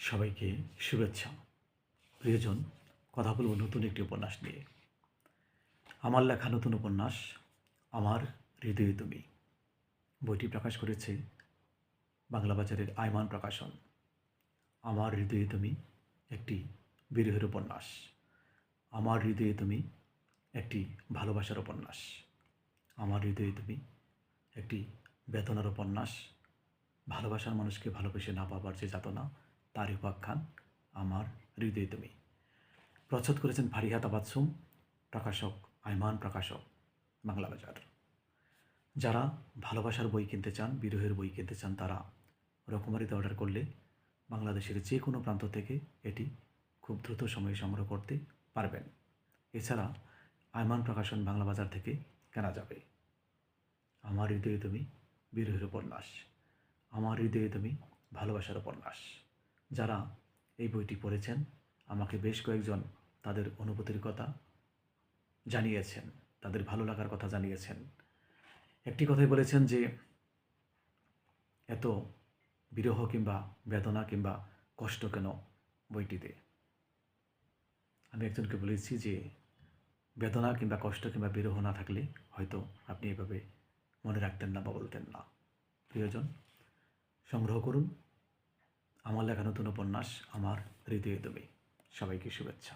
সবাইকে শুভেচ্ছা। প্রিয়জন, কথা বলব নতুন একটি উপন্যাস নিয়ে। আমার লেখা নতুন উপন্যাস আমার হৃদয়ে তুমি। বইটি প্রকাশ করেছে বাংলা বাজারের আইমান প্রকাশন। আমার হৃদয়ে তুমি একটি বিরহের উপন্যাস। আমার হৃদয়ে তুমি একটি ভালোবাসার উপন্যাস। আমার হৃদয়ে তুমি একটি বেদনার উপন্যাস। ভালোবাসার মানুষকে ভালোবেসে না পাবার যে যাতনা, তারই উপাখ্যান আমার হৃদয়ে তুমি। প্রচ্ছদ করেছেন ফারিহা তাবাসসুম, প্রকাশক আইমান প্রকাশক, বাংলা বাজার। যারা ভালোবাসার বই কিনতে চান, বিরহের বই কিনতে চান, তারা রকমারিতে অর্ডার করলে বাংলাদেশের যে কোনো প্রান্ত থেকে এটি খুব দ্রুত সময়ে সংগ্রহ করতে পারবেন। এছাড়া আইমান প্রকাশন বাংলা বাজার থেকে কেনা যাবে। আমার হৃদয়ে তুমি বিরহের উপন্যাস, আমার হৃদয়ে তুমি ভালোবাসার উপন্যাস। যারা এই বইটি পড়েছেন আমাকে বেশ কয়েকজন তাদের অনুভূতির কথা জানিয়েছেন, তাদের ভালো লাগার কথা জানিয়েছেন। একটি কথাই বলেছেন যে এত বিরহ কিংবা বেদনা কিংবা কষ্ট কেন বইটিতে। আমি একজনকে বলেছি যে বেদনা কিংবা কষ্ট কিংবা বিরহ না থাকলে হয়তো আপনি এভাবে মনে রাখতেন না বা বলতেন না। প্রিয়জন, সংগ্রহ করুন আমার লেখা নতুন উপন্যাস আমার হৃদয়ে তুমি। সবাইকে শুভেচ্ছা।